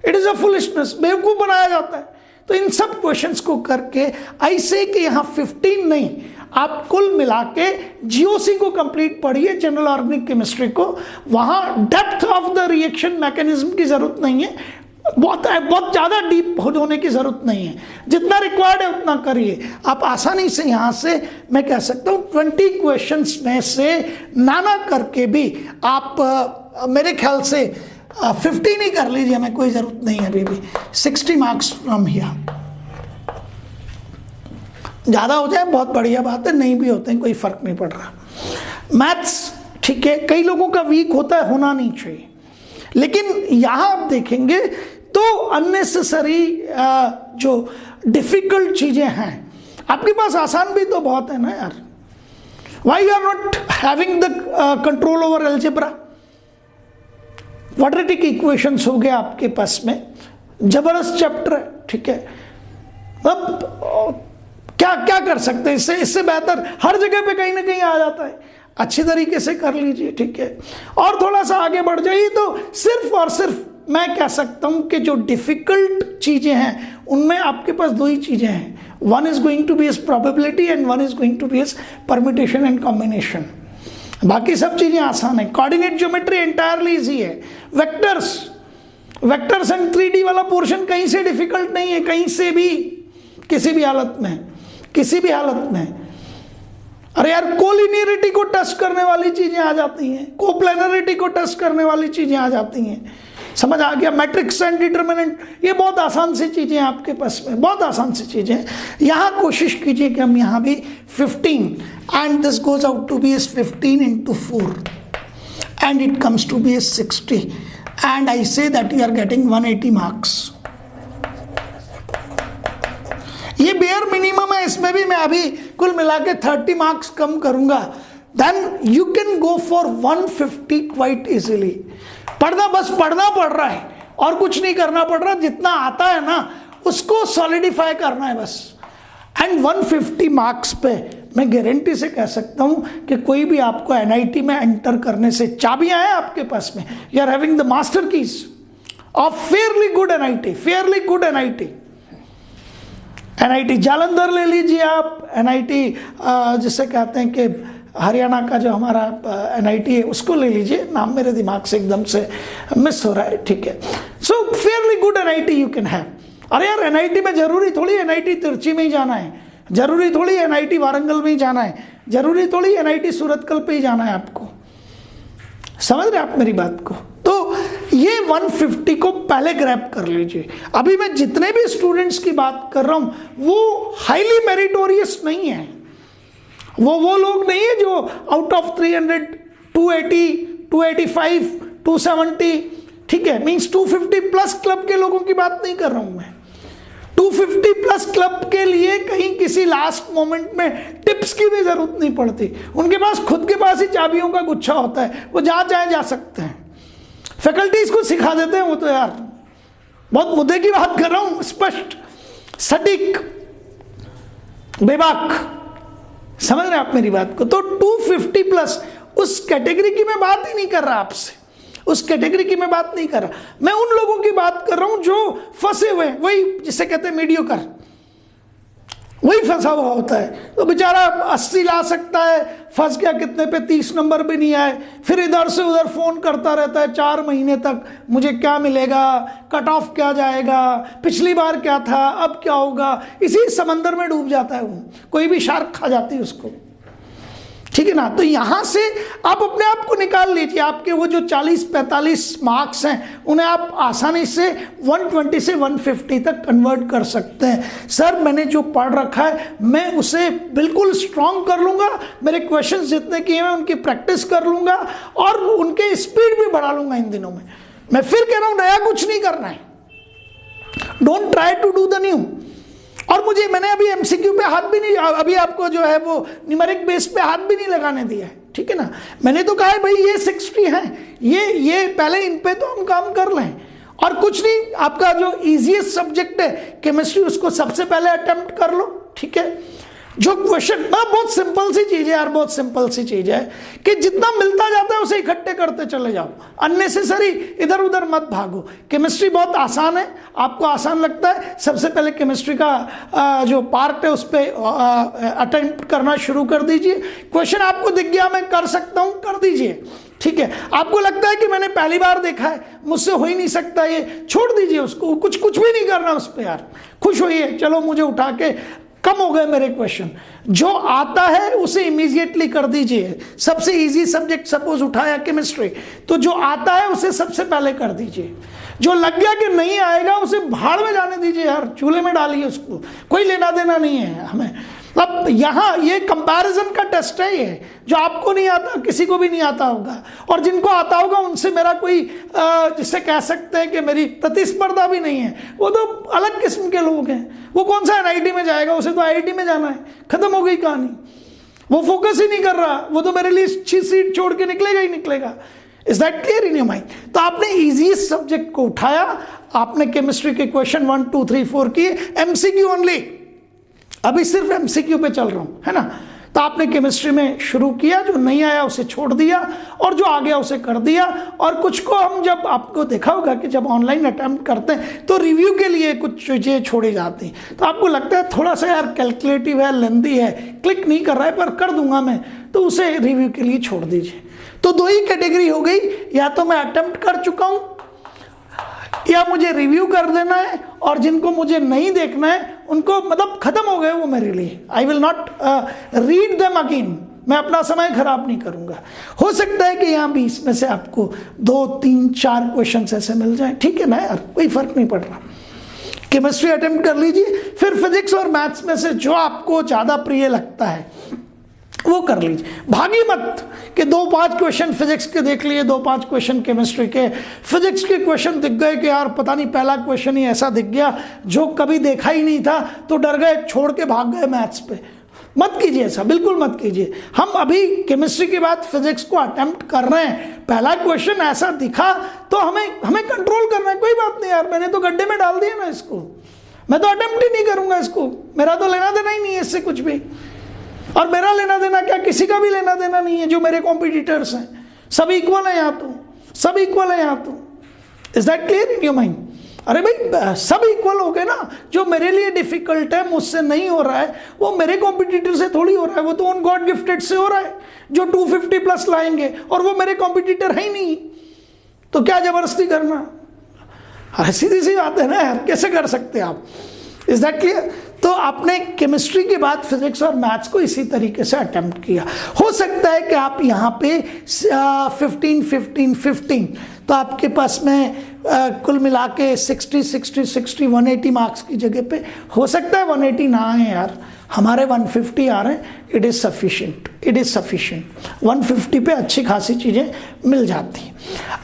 it is a foolishness, बेवकूफ बनाया जाता है। तो इन सब क्वेश्चंस को करके ऐसे कि यहाँ 15 नहीं, आप कुल मिला के जीओसी को कंप्लीट पढ़िए, जनरल ऑर्गेनिक केमिस्ट्री को, वहां depth of the reaction mechanism की जरूरत नहीं है, बहुत ज़्यादा डीप होने की ज़रूरत नहीं है, जितना रिक्वायर्ड है उतना करिए। आप आसानी से यहाँ से मैं कह सकता हूँ 20 क्वेश्चंस में से नाना करके भी आप मेरे ख्याल से 15 ही कर लीजिए, हमें कोई ज़रूरत नहीं है अभी भी। 60 मार्क्स फ्रॉम हियर, ज़्यादा हो जाए बहुत बढ़िया बात है, नहीं भी होते हैं कोई फ़र्क नहीं पड़ रहा। मैथ्स ठीक है, कई लोगों का वीक होता है, होना नहीं चाहिए, लेकिन यहाँ आप देखेंगे तो अननेसेसरी जो डिफिकल्ट चीजें हैं, आपके पास आसान भी तो बहुत है ना यार। Why you are not having the control over algebra? Quadratic equations हो गया आपके पास में, जबरदस्त चैप्टर है, ठीक है। अब क्या क्या कर सकते हैं इससे बेहतर हर जगह पे कहीं ना कहीं आ जाता है, अच्छी तरीके से कर लीजिए, ठीक है। और थोड़ा सा आगे बढ़ जाइए तो सिर्फ और सिर्फ मैं कह सकता हूं कि जो डिफिकल्ट चीजें हैं उनमें आपके पास दो ही चीजें हैं, one is going to be as probability and one is going to be as permutation and combination. बाकी सब चीजें आसान है। कोऑर्डिनेट ज्योमेट्री एंटायरली इजी है। वेक्टर्स एंड 3D वाला पोर्शन कहीं से डिफिकल्ट नहीं है, कहीं से भी, किसी भी हालत में। अरे यार, कोलिनियरिटी को टेस्ट करने वाली चीजें आ जाती हैं, कोप्लेनरिटी को टेस्ट करने वाली चीजें आ जाती हैं, समझ आ गया। मैट्रिक्स एंड डिटरमिनेंट, ये बहुत आसान सी चीजें हैं आपके पास में, बहुत आसान सी चीजें हैं। यहां कोशिश कीजिए कि हम यहां भी 15 and this goes out to be as 15 into 4 and it comes to be as 60 and I say that you are getting 180 marks। ये बेयर मिनिमम है, इसमें भी मैं अभी कुल मिला के 30 मार्क्स कम करूंगा, then you can go for 150 quite easily. बस पढ़ना पड़ रहा है और कुछ नहीं करना पड़ रहा, जितना आता है ना उसको सॉलिडिफाई करना है बस। एंड 150 मार्क्स पे मैं गारंटी से कह सकता हूं कि कोई भी आपको एनआईटी में एंटर करने से, चाबियां हैं आपके पास में, you are having the master keys of fairly good NIT. NIT Jalandhar ले लीजिए आप, एनआईटी जिसे कहते हैं कि हरियाणा का जो हमारा एनआईटी है उसको ले लीजिए, नाम मेरे दिमाग से एकदम से मिस हो रहा है, ठीक है। So fairly good NIT you can have. अरे यार, एनआईटी में जरूरी थोड़ी एनआईटी तिरची में ही जाना है, जरूरी थोड़ी एनआईटी वारंगल में ही जाना है, जरूरी थोड़ी एनआईटी सूरतकल पे ही जाना है आपको। समझ रहे आप मेरी बात को? तो ये 150 को पहले ग्रैब कर लीजिए। अभी मैं जितने भी स्टूडेंट्स की बात कर रहा हूं वो हाईली मेरिटोरियस नहीं है, वो लोग नहीं है जो आउट ऑफ 300 280 285 270, ठीक है, मींस 250 प्लस क्लब के लोगों की बात नहीं कर रहा हूं मैं। 250 प्लस क्लब के लिए कहीं किसी लास्ट मोमेंट में टिप्स की भी जरूरत नहीं पड़ती, उनके पास खुद के पास ही चाबियों का गुच्छा होता है, वो जहां चाहे जा सकते हैं। फैकल्टीज को सिखा देते हैं वो तो यार, बहुत मुद्दे की बात कर रहा हूं, स्पष्ट, सटीक, बेबाक। समझ रहे आप मेरी बात को? तो 250 प्लस उस कैटेगरी की मैं बात ही नहीं कर रहा आपसे, उस कैटेगरी की मैं बात नहीं कर रहा, मैं उन लोगों की बात कर रहा हूं जो फंसे हुए, वही जिसे कहते हैं मीडियोकर, वही फंसा हुआ होता है। तो बेचारा 80 ला सकता है, फंस गया कितने पे, 30 नंबर भी नहीं आए, फिर इधर से उधर फोन करता रहता है 4 महीने तक, मुझे क्या मिलेगा, कट ऑफ क्या जाएगा, पिछली बार क्या था, अब क्या होगा, इसी समंदर में डूब जाता है वो, कोई भी शार्क खा जाती है उसको, ठीक है ना। तो यहां से आप अपने आप को निकाल लीजिए, आपके वो जो 40-45 मार्क्स हैं उन्हें आप आसानी से 120 से 150 तक कन्वर्ट कर सकते हैं। सर मैंने जो पढ़ रखा है मैं उसे बिल्कुल स्ट्रांग कर लूंगा, मेरे क्वेश्चंस जितने किए हैं उनकी प्रैक्टिस कर लूंगा और उनके स्पीड भी बढ़ा लूंगा इन दिनों में। मैं फिर कह रहा हूं, नया कुछ नहीं करना है, don't try to do the new. और मैंने अभी एमसीक्यू पे हाथ भी नहीं, अभी आपको जो है वो न्यूमेरिक बेस पे हाथ भी नहीं लगाने दिया है, ठीक है ना। मैंने तो कहा है भाई ये 60 है, ये पहले इन पे तो हम काम कर लें, और कुछ नहीं, आपका जो इजीएस्ट सब्जेक्ट है केमिस्ट्री उसको सबसे पहले अटेम्प्ट कर लो, ठीक है। जो क्वेश्चन बहुत सिंपल सी चीज है यार, बहुत सिंपल सी चीज है कि जितना मिलता जाता है उसे इकट्ठे करते चले जाओ, अननेसेसरी इधर उधर मत भागो। केमिस्ट्री बहुत आसान है, आपको आसान लगता है, सबसे पहले केमिस्ट्री का जो पार्ट है उस पर अटेम्प्ट करना शुरू कर दीजिए। क्वेश्चन आपको दिख गया मैं कर सकता हूं, कर दीजिए, ठीक है। आपको लगता है कि मैंने पहली बार देखा है, मुझसे हो ही नहीं सकता, ये छोड़ दीजिए उसको, कुछ भी नहीं करना उस पर यार, खुश होइए, चलो मुझे उठा के कम हो गए मेरे क्वेश्चन। जो आता है उसे इमीडिएटली कर दीजिए। सबसे इजी सब्जेक्ट सपोज उठाया केमिस्ट्री, तो जो आता है उसे सबसे पहले कर दीजिए। जो लग गया कि नहीं आएगा उसे भाड़ में जाने दीजिए यार, चूल्हे में डालिए उसको, कोई लेना देना नहीं है हमें। अब यहाँ ये कंपैरिजन का टेस्ट है, ये जो आपको नहीं आता किसी को भी नहीं आता होगा, और जिनको आता होगा उनसे मेरा कोई जिसे कह सकते हैं कि मेरी प्रतिस्पर्धा भी नहीं है, वो तो अलग किस्म के लोग हैं। वो कौन सा एनआईटी में जाएगा, उसे तो आईआईटी में जाना है, खत्म हो गई कहानी। वो फोकस ही नहीं कर रहा, वो तो मेरे लिए 6 सीट छोड़ के निकलेगा ही निकलेगा। Is that clear in your mind? तो आपने इजीएस्ट सब्जेक्ट को उठाया, आपने केमिस्ट्री के क्वेश्चन 1 2 3 4 किए, एमसीक्यू ओनली, अभी सिर्फ एमसीक्यू पे चल रहा हूं, है ना। तो तो आपने केमिस्ट्री में शुरू किया, जो नहीं आया उसे छोड़ दिया और जो आ गया उसे कर दिया। और कुछ को हम, जब आपको देखा होगा कि जब ऑनलाइन अटेम्प्ट करते हैं तो रिव्यू के लिए कुछ चीज़ें छोड़ी जाती हैं, तो आपको लगता है थोड़ा सा यार कैलकुलेटिव है, लेंदी है, क्लिक नहीं कर रहा है पर कर दूंगा मैं, तो उसे रिव्यू के लिए छोड़ दीजिए। तो दो ही कैटेगरी हो गई, या तो मैं अटेम्प्ट कर चुका हूं या मुझे रिव्यू कर देना है, और जिनको मुझे नहीं देखना है उनको मतलब खत्म हो गए वो मेरे लिए, I will not read them again, मैं अपना समय खराब नहीं करूंगा। हो सकता है कि यहाँ 20 में से आपको 2, 3, 4 क्वेश्चन ऐसे मिल जाए, ठीक है ना यार, कोई फर्क नहीं पड़ रहा। केमिस्ट्री अटेम्प्ट कर लीजिए, फिर फिजिक्स और मैथ्स में से जो आपको ज़्यादा प्रिय लगता है वो कर लीजिए। भागी मत कि 2-5 क्वेश्चन फिजिक्स के देख लिए, 2-5 क्वेश्चन केमिस्ट्री के, फिजिक्स के क्वेश्चन दिख गए कि यार पता नहीं पहला क्वेश्चन ही ऐसा दिख गया जो कभी देखा ही नहीं था, तो डर गए, छोड़ के भाग गए मैथ्स पे। मत कीजिए ऐसा, बिल्कुल मत कीजिए। हम अभी केमिस्ट्री के बाद फिजिक्स को अटेम्प्ट कर रहे हैं, पहला क्वेश्चन ऐसा दिखा तो हमें कंट्रोल करना है, कोई बात नहीं यार, मैंने तो गड्ढे में डाल दिया ना इसको, मैं तो अटेम्प्ट ही नहीं करूंगा इसको, मेरा तो लेना देना ही नहीं है इससे कुछ भी। और मेरा लेना देना क्या, किसी का भी लेना देना नहीं है जो मेरे कॉम्पिटिटर्स हैं, सब इक्वल है यहाँ तो, सब इक्वल है यहाँ तो। Is that clear in your mind? अरे भाई सब इक्वल हो गए ना, जो मेरे लिए डिफिकल्ट है, मुझसे नहीं हो रहा है, वो मेरे कॉम्पिटिटर से थोड़ी हो रहा है, वो तो उन गॉड गिफ्टेड से हो रहा है जो 250 प्लस लाएंगे, और वो मेरे कॉम्पिटिटर है ही नहीं, तो क्या जबरदस्ती करना? अरे सीधी सी बात है ना यार, कैसे कर सकते आप? Is that clear? तो आपने केमिस्ट्री के बाद फिजिक्स और मैथ्स को इसी तरीके से अटेम्प्ट किया। हो सकता है कि आप यहाँ पे 15, तो आपके पास में कुल मिला के 60, 180 मार्क्स की जगह पे हो सकता है 180 ना आए यार, हमारे 150 आ रहे हैं, it is sufficient, it is sufficient. 150 पे अच्छी खासी चीज़ें मिल जाती हैं।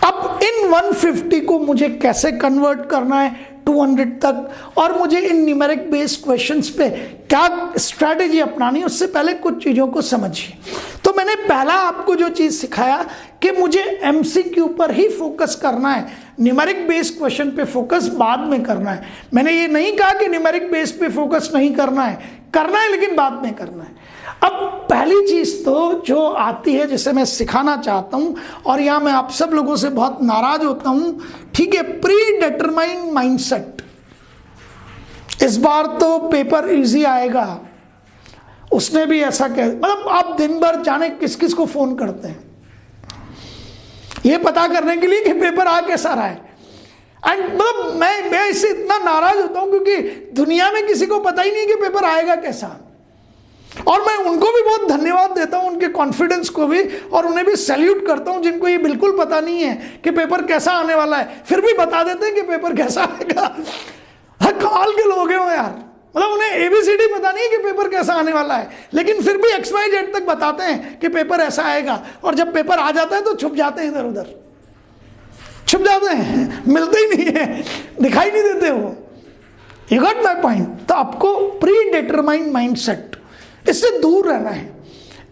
अब इन 150 को मुझे कैसे कन्वर्ट करना है 200 तक, और मुझे इन न्यूमेरिक बेस्ड क्वेश्चंस पे क्या स्ट्रैटेजी अपनानी है, उससे पहले कुछ चीज़ों को समझिए। तो मैंने पहला आपको जो चीज़ सिखाया कि मुझे एमसीक्यू पर ही फोकस करना है, न्यूमेरिक बेस्ड क्वेश्चन पे फोकस बाद में करना है। मैंने ये नहीं कहा कि न्यूमेरिक बेस्ड पे फोकस नहीं करना है लेकिन बाद में करना है। अब पहली चीज़ तो जो आती है जिसे मैं सिखाना चाहता हूँ, और यहाँ मैं आप सब लोगों से बहुत नाराज होता हूँ, ठीक है, प्री डिटरमाइंड माइंडसेट। इस बार तो पेपर इजी आएगा, उसने भी ऐसा कह, मतलब आप दिन भर जाने किस किस को फोन करते हैं ये पता करने के लिए कि पेपर आ कैसा रहा है। एंड मतलब मैं इससे इतना नाराज होता हूं क्योंकि दुनिया में किसी को पता ही नहीं कि पेपर आएगा कैसा, और मैं उनको भी बहुत धन्यवाद देता हूं, उनके कॉन्फिडेंस को भी, और उन्हें भी सैल्यूट करता हूं जिनको ये बिल्कुल पता नहीं है कि पेपर कैसा आने वाला है, फिर भी बता देते हैं कि पेपर कैसा आएगा। कमाल के लोग हैं वो यार, मतलब उन्हें ABCD पता नहीं है कि पेपर कैसा आने वाला है, लेकिन फिर भी XYZ तक बताते हैं कि पेपर ऐसा आएगा, और जब पेपर आ जाता है तो छुप जाते हैं, इधर उधर छुप जाते हैं, मिलते ही नहीं है, दिखाई नहीं देते वो। You got my point? तो आपको प्री डिटरमाइंड माइंडसेट, इससे दूर रहना है।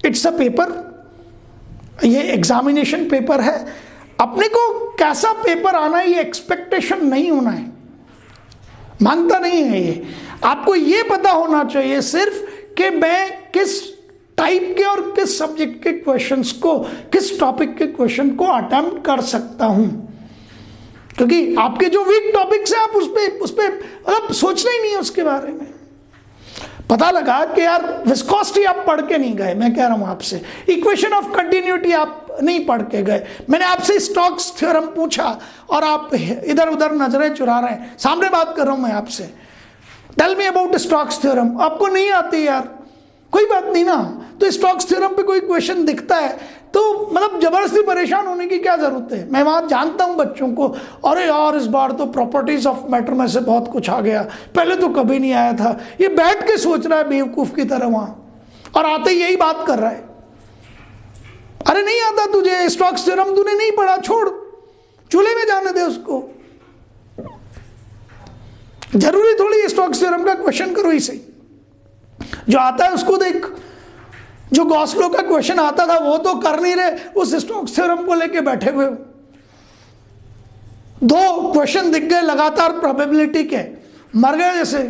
इट्स अ पेपर, ये एग्जामिनेशन पेपर है, अपने को कैसा पेपर आना है ये एक्सपेक्टेशन नहीं होना है, मांगता नहीं है ये। आपको ये पता होना चाहिए सिर्फ कि मैं किस टाइप के और किस सब्जेक्ट के क्वेश्चंस को, किस टॉपिक के क्वेश्चन को अटेम्प्ट कर सकता हूं, क्योंकि आपके जो वीक टॉपिक्स हैं आप उस पे मतलब सोचना ही नहीं है उसके बारे में। पता लगा कि यार विस्कोसिटी आप पढ़ के नहीं गए, मैं कह रहा हूं आपसे, इक्वेशन ऑफ कंटिन्यूटी आप नहीं पढ़ के गए, मैंने आपसे स्टोक्स थ्योरम पूछा और आप इधर उधर नजरें चुरा रहे हैं, सामने बात कर रहा हूं मैं आपसे, tell me about Stokes theorem, आपको नहीं आती यार, कोई बात नहीं ना। तो स्टोक्स थ्योरम पे कोई क्वेश्चन दिखता है तो मतलब जबरदस्ती परेशान होने की क्या जरूरत है। मैं वहां जानता हूं बच्चों को, अरे यार इस बार तो प्रॉपर्टीज ऑफ मैटर में से बहुत कुछ आ गया, पहले तो कभी नहीं आया था, ये बैठ के सोच रहा है बेवकूफ की तरह वहां, और आते ही यही बात कर रहा है, अरे नहीं आता तुझे स्टोक्स थ्योरम, तूने नहीं पढ़ा, छोड़, चूल्हे में जाने दे उसको, जरूरी थोड़ी स्टोक्स थ्योरम का क्वेश्चन करो, इसे जो आता है उसको देख। जो गॉस लॉ का क्वेश्चन आता था वो तो कर नहीं रहे, उस स्टोक्स थ्योरम को लेके बैठे हुए। 2 क्वेश्चन दिख गए लगातार प्रोबेबिलिटी के, मर गए जैसे,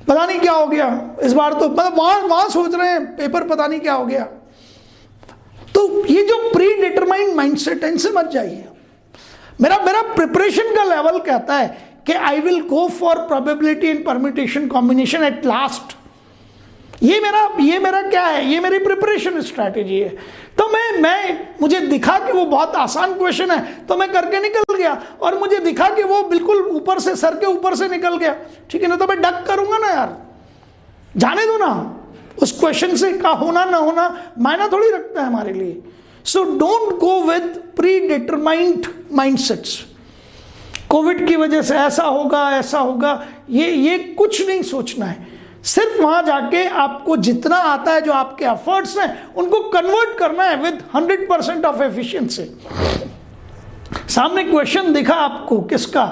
पता नहीं क्या हो गया इस बार, तो मतलब वहां सोच रहे हैं पेपर पता नहीं क्या हो गया। तो ये जो प्री डिटरमाइंड माइंडसेट है, इनसे मत जाइए। मेरा प्रिपरेशन का लेवल कहता है कि I will go for probability in permutation combination at last. ये मेरा क्या है, ये मेरी प्रिपरेशन स्ट्रैटेजी है। तो मुझे दिखा कि वो बहुत आसान क्वेश्चन है तो मैं करके निकल गया, और मुझे दिखा कि वो बिल्कुल ऊपर से, सर के ऊपर से निकल गया, ठीक है ना, तो मैं डक करूंगा ना यार, जाने दो ना, उस क्वेश्चन से का होना ना होना मायना थोड़ी रखता है हमारे लिए। So don't go with pre determined mindsets. Covid की वजह से ऐसा होगा, ये कुछ नहीं सोचना है। सिर्फ वहां जाके आपको जितना आता है, जो आपके एफर्ट्स हैं, उनको कन्वर्ट करना है विद 100% ऑफ एफिशिएंसी। सामने क्वेश्चन दिखा आपको किसका,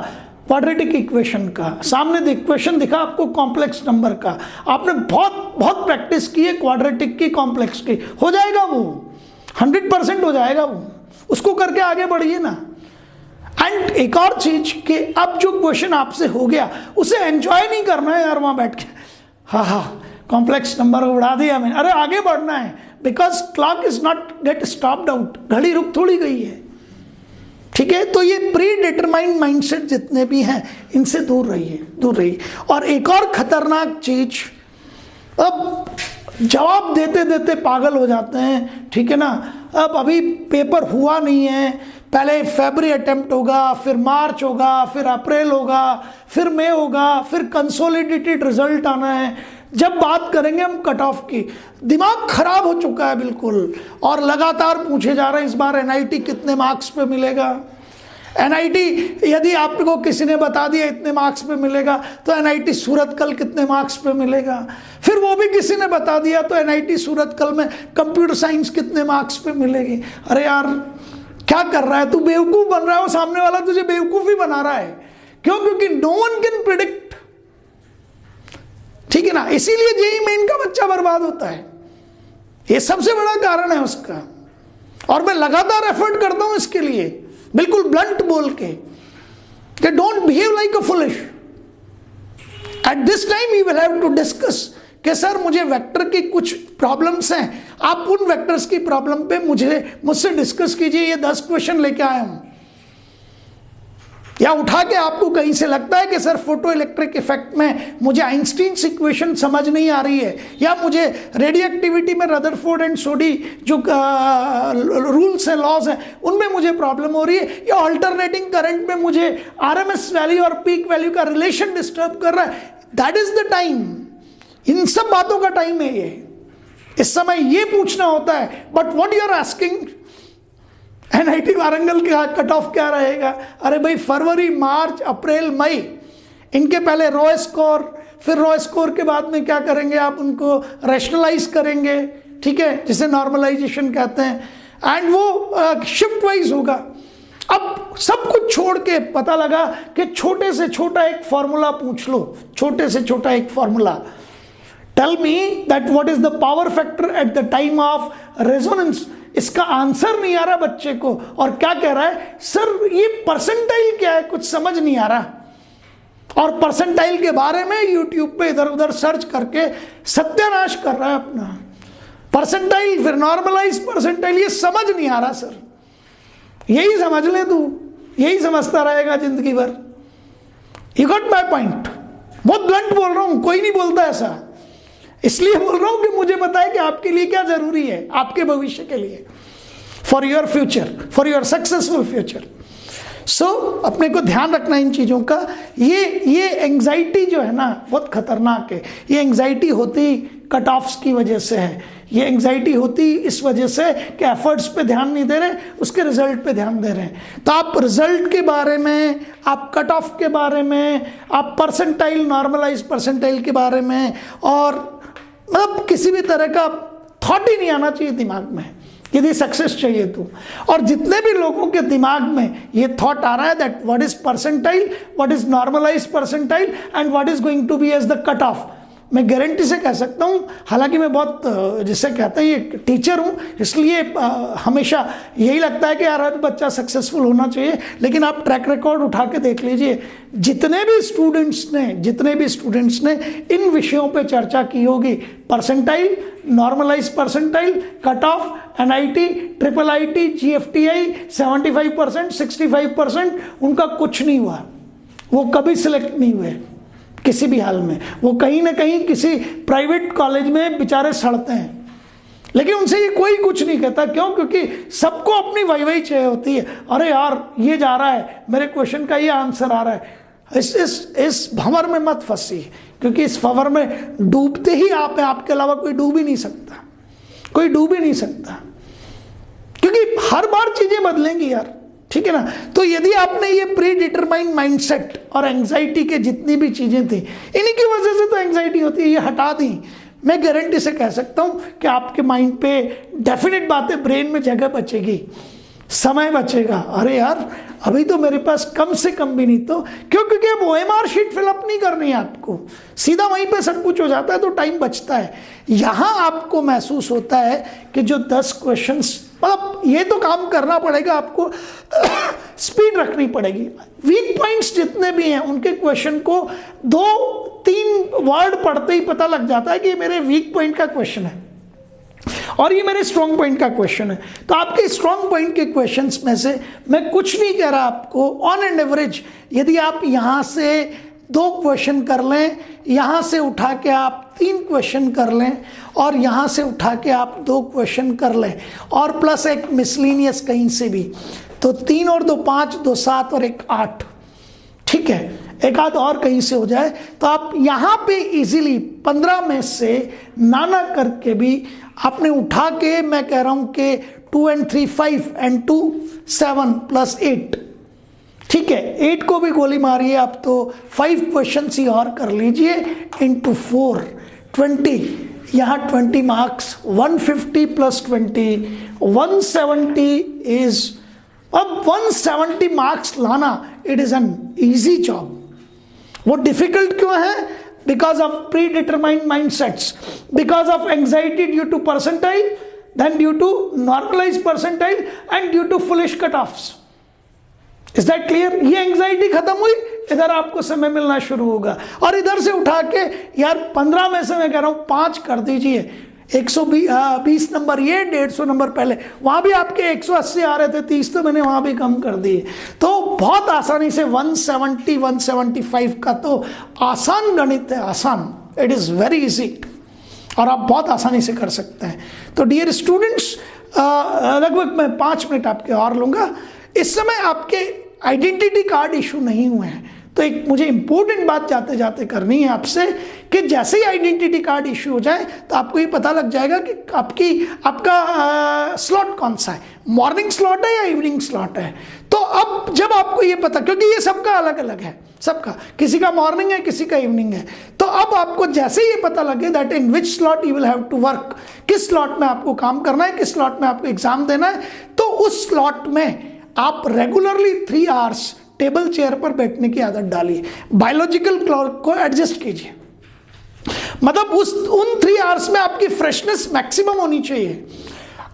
क्वाड्रेटिक इक्वेशन का, सामने क्वेश्चन दिखा आपको कॉम्प्लेक्स नंबर का, आपने बहुत प्रैक्टिस की है क्वाड्रेटिक की, कॉम्प्लेक्स की, हो जाएगा वो 100% हो जाएगा वो, उसको करके आगे बढ़िए ना। एंड एक और चीज कि अब जो क्वेश्चन आपसे हो गया उसे एंजॉय नहीं करना है यार वहां बैठ के, कॉम्प्लेक्स नंबर उड़ा दिया मैंने, अरे आगे बढ़ना है, because clock is not gate stopped out, घड़ी रुक थोड़ी गई है, ठीक है। तो ये प्री डिटरमाइंड माइंडसेट जितने भी हैं, इनसे दूर रहिए। और एक और खतरनाक चीज, अब जवाब देते देते पागल हो जाते हैं, ठीक है ना। अब अभी पेपर हुआ नहीं है, पहले फरवरी अटेम्प्ट होगा, फिर मार्च होगा, फिर अप्रैल होगा, फिर मई होगा, फिर कंसोलिडेटेड रिजल्ट आना है। जब बात करेंगे हम कट ऑफ की, दिमाग खराब हो चुका है बिल्कुल, और लगातार पूछे जा रहे हैं इस बार एनआईटी कितने मार्क्स पे मिलेगा। एनआईटी यदि आपको किसी ने बता दिया इतने मार्क्स पे मिलेगा, तो एनआईटी सूरतकल कितने मार्क्स पे मिलेगा, फिर वो भी किसी ने बता दिया तो एनआईटी सूरतकल में कंप्यूटर साइंस कितने मार्क्स पे मिलेगी। अरे यार क्या कर रहा है तू, बेवकूफ बन रहा है, वो सामने वाला तुझे बेवकूफ ही बना रहा है। क्यों? क्योंकि नो वन कैन प्रिडिक्ट, ठीक है ना। इसीलिए जेईई मेन का बच्चा बर्बाद होता है, ये सबसे बड़ा कारण है उसका। और मैं लगातार एफर्ट करता हूं इसके लिए, बिल्कुल ब्लंट बोल के, don't behave like a foolish. At this time you will have to discuss कि सर मुझे वेक्टर की कुछ प्रॉब्लम्स हैं, आप उन वेक्टर्स की प्रॉब्लम पे मुझसे डिस्कस कीजिए। ये 10 क्वेश्चन लेके आया हूं, या उठा के आपको कहीं से लगता है कि सर फोटो इलेक्ट्रिक इफेक्ट में मुझे आइंस्टीन्स इक्वेशन समझ नहीं आ रही है, या मुझे रेडियो एक्टिविटी में रदरफोर्ड एंड सोडी जो रूल्स हैं, लॉज हैं, उनमें मुझे प्रॉब्लम हो रही है, या अल्टरनेटिंग करंट में मुझे आरएमएस वैल्यू और पीक वैल्यू का रिलेशन डिस्टर्ब कर रहा है। दैट इज द टाइम, इन सब बातों का टाइम है ये। इस समय ये पूछना होता है। But what you are asking, NIT Warangal का कट ऑफ क्या रहेगा? अरे भाई फरवरी, मार्च, अप्रैल, मई, इनके पहले रॉ स्कोर, फिर रॉ स्कोर के बाद में क्या करेंगे आप, उनको रैशनलाइज करेंगे, ठीक है, जिसे नॉर्मलाइजेशन कहते हैं, एंड वो शिफ्ट वाइज होगा। अब सब कुछ छोड़ के पता लगा कि छोटे से छोटा एक फॉर्मूला पूछ लो, छोटे से छोटा एक formula, tell me that what is the power factor at the time of resonance. इसका आंसर नहीं आ रहा बच्चे को, और क्या कह रहा है, सर ये परसेंटाइल क्या है, कुछ समझ नहीं आ रहा। और परसेंटाइल के बारे में यूट्यूब पे इधर उधर सर्च करके सत्यानाश कर रहा है अपना। परसेंटाइल, फिर नॉर्मलाइज परसेंटाइल, ये समझ नहीं आ रहा सर। यही समझ ले तू, यही समझता रहेगा जिंदगी भर। You got my point? बहुत ब्लंट बोल रहा हूं, कोई नहीं बोलता ऐसा, इसलिए बोल रहा हूं कि मुझे पता है कि आपके लिए क्या जरूरी है, आपके भविष्य के लिए, for your future, for your successful future. So अपने को ध्यान रखना इन चीजों का। ये एंग्जाइटी जो है ना बहुत खतरनाक है। ये एंग्जाइटी होती कट ऑफ्स की वजह से है, ये एंग्जाइटी होती इस वजह से कि एफर्ट्स पे ध्यान नहीं दे रहे, उसके रिजल्ट पे ध्यान दे रहे हैं। तो आप रिजल्ट के बारे में, आप कट ऑफ के बारे में, आप परसेंटाइल, नॉर्मलाइज परसेंटाइल के बारे में, और मतलब किसी भी तरह का थॉट ही नहीं आना चाहिए दिमाग में यदि सक्सेस चाहिए तो। और जितने भी लोगों के दिमाग में ये थॉट आ रहा है that what is percentile, what is normalise percentile, and what is going to be as the cut off, मैं गारंटी से कह सकता हूँ, हालांकि मैं बहुत जिसे कहते हैं ये टीचर हूँ, इसलिए हमेशा यही लगता है कि यार हर बच्चा सक्सेसफुल होना चाहिए, लेकिन आप ट्रैक रिकॉर्ड उठा के देख लीजिए, जितने भी स्टूडेंट्स ने इन विषयों पे चर्चा की होगी, percentile, normalise percentile, cut off, NIT, triple IIT, GFTI, 75%, 65%, उनका कुछ नहीं हुआ, वो कभी सिलेक्ट नहीं हुए किसी भी हाल में, वो कहीं ना कहीं किसी प्राइवेट कॉलेज में बेचारे सड़ते हैं, लेकिन उनसे ये कोई कुछ नहीं कहता। क्यों? क्योंकि सबको अपनी वाई चाहिए होती है। अरे यार ये जा रहा है, मेरे क्वेश्चन का ये आंसर आ रहा है, इस भंवर में मत फंसी, क्योंकि इस भंवर में डूबते ही आप हैं, आपके अलावा कोई डूब ही नहीं सकता, कोई डूब ही नहीं सकता, क्योंकि हर बार चीजें बदलेंगी यार, ठीक है ना। तो यदि आपने ये प्री डिटरमाइंड माइंडसेट और एंजाइटी के जितनी भी चीजें थी, इन्हीं की वजह से तो एंजाइटी होती है, ये हटा दी, मैं गारंटी से कह सकता हूं कि आपके माइंड पे डेफिनेट बातें, ब्रेन में जगह बचेगी, समय बचेगा। अरे यार अभी तो मेरे पास कम से कम भी नहीं तो क्यों, क्योंकि अब OMR शीट फिलअप नहीं करनी है आपको, सीधा वहीं पे सब कुछ हो जाता है, तो टाइम बचता है। यहां आपको महसूस होता है कि जो 10 क्वेश्चंस, मतलब ये तो काम करना पड़ेगा आपको, स्पीड रखनी पड़ेगी। वीक पॉइंट्स जितने भी हैं उनके क्वेश्चन को 2-3 वर्ड पढ़ते ही पता लग जाता है कि मेरे वीक पॉइंट का क्वेश्चन है और ये मेरे स्ट्रॉन्ग पॉइंट का क्वेश्चन है। तो आपके स्ट्रॉन्ग पॉइंट के क्वेश्चंस में से मैं कुछ नहीं कह रहा आपको, ऑन एंड एवरेज यदि आप यहाँ से 2 क्वेश्चन कर लें, यहाँ से उठा के आप 3 क्वेश्चन कर लें, और यहाँ से उठा के आप 2 क्वेश्चन कर लें, और प्लस एक मिसलिनियस कहीं से भी, तो 3 और 2 5, 2 7 और 1 8, ठीक है, एक आध और कहीं से हो जाए, तो आप यहाँ पे इजीली 15 में से नाना करके भी आपने उठा के, मैं कह रहा हूं कि 2 and 3 5 and 2 7 plus 8, ठीक है, 8 को भी गोली मारिए आप, तो 5 क्वेश्चन ही और कर लीजिए, इंटू 4 20, यहाँ 20 मार्क्स, 150 + 20 170 इज, अब 170 मार्क्स लाना it is an easy job. वो डिफिकल्ट क्यों है? Because of predetermined mindsets, because of anxiety due to percentile, then due to normalise percentile and due to foolish cut offs. Is that clear? ये anxiety खत्म हुई, इधर आपको समय मिलना शुरू होगा, और इधर से उठा के यार 15 में से मैं कह रहा हूं 5 कर दीजिए, 120 नंबर ये, 150 नंबर पहले, वहां भी आपके 180 आ रहे थे, 30 तो मैंने वहां भी कम कर दिए, तो बहुत आसानी से 170 175 का तो आसान गणित है, आसान, इट इज वेरी इजी, और आप बहुत आसानी से कर सकते हैं। तो डियर स्टूडेंट्स, लगभग मैं 5 मिनट आपके और लूंगा। इस समय आपके आइडेंटिटी कार्ड इशू नहीं हुए हैं, तो एक मुझे इंपॉर्टेंट बात जाते जाते करनी है आपसे कि जैसे ही आइडेंटिटी कार्ड इशू हो जाए तो आपको ये पता लग जाएगा कि आपका स्लॉट कौन सा है, मॉर्निंग स्लॉट है या इवनिंग स्लॉट है। तो अब जब आपको ये पता, क्योंकि ये सबका अलग अलग है, सबका, किसी का मॉर्निंग है, किसी का इवनिंग है, तो अब आपको जैसे ये पता लगे that in which slot you will have to work, किस स्लॉट में आपको काम करना है, किस स्लॉट में आपको एग्जाम देना है, तो उस स्लॉट में आप रेगुलरली 3 आवर्स टेबल चेयर पर बैठने की आदत डालिए, बायोलॉजिकल क्लॉक को एडजस्ट कीजिए, मतलब उन 3 आवर्स में आपकी फ्रेशनेस मैक्सिमम होनी चाहिए।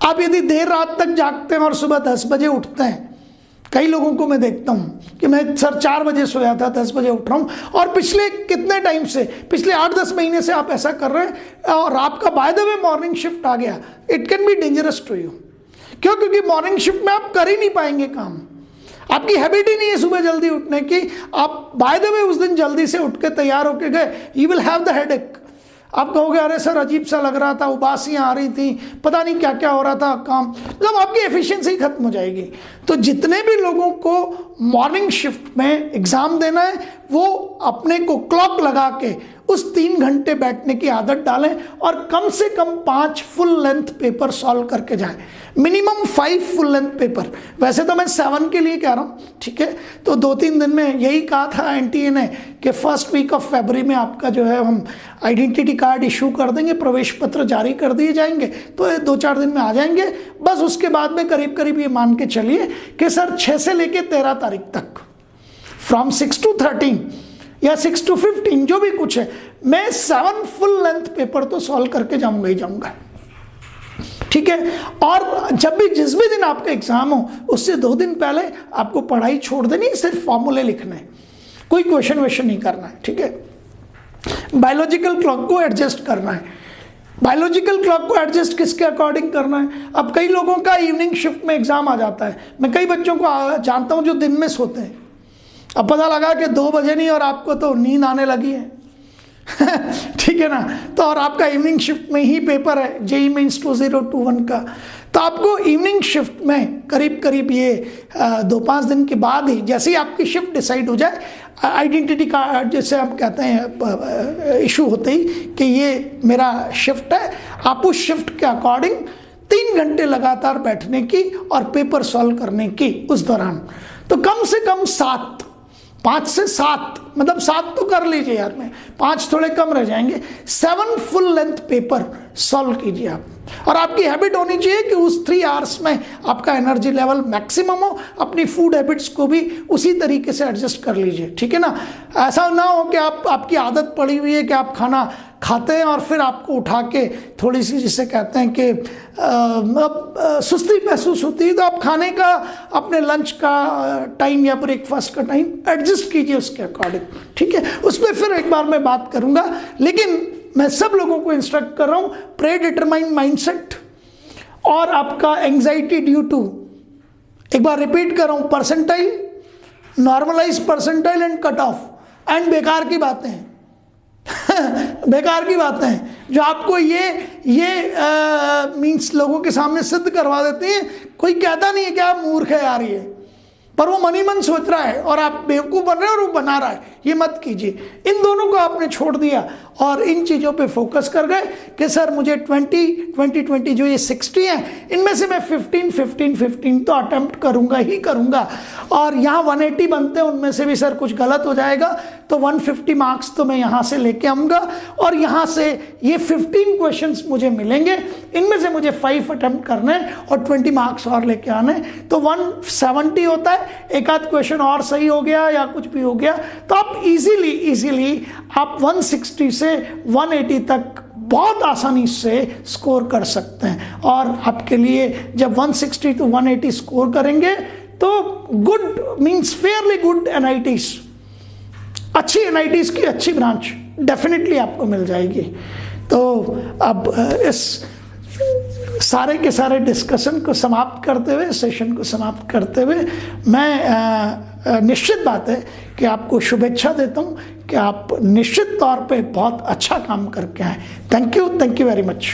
आप यदि देर रात तक जागते हैं और सुबह 10 बजे उठते हैं, कई लोगों को मैं देखता हूं कि मैं सर 4 बजे सोया था, 10 बजे उठ रहा हूं, और पिछले कितने टाइम से, पिछले 8-10 महीने से आप ऐसा कर रहे हैं, और आपका by the way morning shift आ गया, it can be dangerous to you. क्यों? क्योंकि मॉर्निंग शिफ्ट में आप कर ही नहीं पाएंगे काम, आपकी हैबिट ही नहीं है सुबह जल्दी उठने की, आप बाय द वे उस दिन जल्दी से उठ के तैयार होके गए, you will have the headache, आप कहोगे अरे सर अजीब सा लग रहा था, उबासियां आ रही थी, पता नहीं क्या क्या हो रहा था काम, मतलब आपकी एफिशिएंसी खत्म हो जाएगी। तो जितने भी लोगों को मॉर्निंग शिफ्ट में एग्जाम देना है वो अपने को क्लॉक लगा के उस 3 घंटे बैठने की आदत डालें, और कम से कम 5 फुल लेंथ पेपर सॉल्व करके जाएं, मिनिमम 5 फुल लेंथ पेपर। वैसे तो मैं 7 के लिए कह रहा हूँ, ठीक है, तो 2-3 दिन में यही कहा था एनटीए ने कि फर्स्ट वीक ऑफ फरवरी में आपका जो है हम आइडेंटिटी कार्ड इशू कर देंगे, प्रवेश पत्र जारी कर दिए जाएंगे, तो 2-4 दिन में आ जाएंगे। बस उसके बाद में करीब करीब ये मान के चलिए कि सर 6 से लेके 13 तारीख तक, फ्रॉम 6 to 13 या 6 to 15 जो भी कुछ है, मैं 7 फुल लेंथ पेपर तो सॉल्व करके जाऊंगा ही जाऊंगा, ठीक है। और जब भी जिस भी दिन आपका एग्जाम हो उससे 2 दिन पहले आपको पढ़ाई छोड़ देनी, सिर्फ फॉर्मूले लिखने हैं, कोई क्वेश्चन वेश्चन नहीं करना है, ठीक है। बायोलॉजिकल क्लॉक को एडजस्ट करना है। बायोलॉजिकल क्लॉक को एडजस्ट किसके अकॉर्डिंग करना है? अब कई लोगों का इवनिंग शिफ्ट में एग्जाम आ जाता है, मैं कई बच्चों को जानता हूं जो दिन में सोते हैं, अब पता लगा कि 2 बजे नहीं और आपको तो नींद आने लगी है ठीक है ना, तो और आपका इवनिंग शिफ्ट में ही पेपर है जेईई मेंस 2021 का, तो आपको इवनिंग शिफ्ट में करीब करीब ये 2-5 दिन के बाद ही, जैसे ही आपकी शिफ्ट डिसाइड हो जाए, आइडेंटिटी कार्ड जैसे आप कहते हैं इशू होते ही कि ये मेरा शिफ्ट है, आप उस शिफ्ट के अकॉर्डिंग 3 घंटे लगातार बैठने की और पेपर सॉल्व करने की उस दौरान, तो कम से कम 5 से 7 मतलब 7 तो कर लीजिए यार, में 5 थोड़े कम रह जाएंगे, 7 फुल लेंथ पेपर सॉल्व कीजिए आप। और आपकी हैबिट होनी चाहिए कि उस 3 आवर्स में आपका एनर्जी लेवल मैक्सिमम हो, अपनी फूड हैबिट्स को भी उसी तरीके से एडजस्ट कर लीजिए, ठीक है ना। ऐसा ना हो कि आपकी आदत पड़ी हुई है कि आप खाना खाते हैं और फिर आपको उठा के थोड़ी सी जिसे कहते हैं कि सुस्ती महसूस होती है, तो आप खाने का अपने लंच का टाइम या ब्रेकफास्ट का टाइम एडजस्ट कीजिए उसके अकॉर्डिंग, ठीक है। उस पर फिर एक बार मैं बात करूंगा, लेकिन मैं सब लोगों को इंस्ट्रक्ट कर रहा हूं, प्रे डिटरमाइन माइंडसेट और आपका एंजाइटी ड्यू टू, एक बार रिपीट कर रहा हूं, percentile, normalise percentile and cut off, and बेकार की बातें हैं बेकार की बातें हैं जो आपको ये मीन्स लोगों के सामने सिद्ध करवा देती हैं। कोई कहता नहीं है कि आप मूर्ख है यार ये, पर वो मन ही मन सोच रहा है और आप बेवकूफ़ बन रहे हो और वो बना रहा है, ये मत कीजिए। इन दोनों को आपने छोड़ दिया और इन चीज़ों पे फोकस कर गए कि सर मुझे 20 जो ये 60 हैं इनमें से मैं 15 तो अटेम्प्ट करूँगा ही करूँगा, और यहाँ 180 बनते हैं उनमें से भी सर कुछ गलत हो जाएगा तो 150 मार्क्स तो मैं यहाँ से लेके आऊँगा, और यहाँ से ये 15 क्वेश्चंस मुझे मिलेंगे, इनमें से मुझे 5 अटेम्प्ट करने और 20 मार्क्स और लेके आने, तो 170 होता है। एक आध क्वेश्चन और सही हो गया या कुछ भी हो गया तो आप इजीली आप 160 से 180 तक बहुत आसानी से स्कोर कर सकते हैं। और आपके लिए जब 160 to 180 स्कोर करेंगे तो good means Fairlie good NITs, अच्छी एनआईटीज की अच्छी ब्रांच डेफिनेटली आपको मिल जाएगी। तो अब इस सारे के सारे डिस्कशन को समाप्त करते हुए, सेशन को समाप्त करते हुए, मैं निश्चित बात है कि आपको शुभेच्छा देता हूं कि आप निश्चित तौर पे बहुत अच्छा काम करके आए। Thank you very much.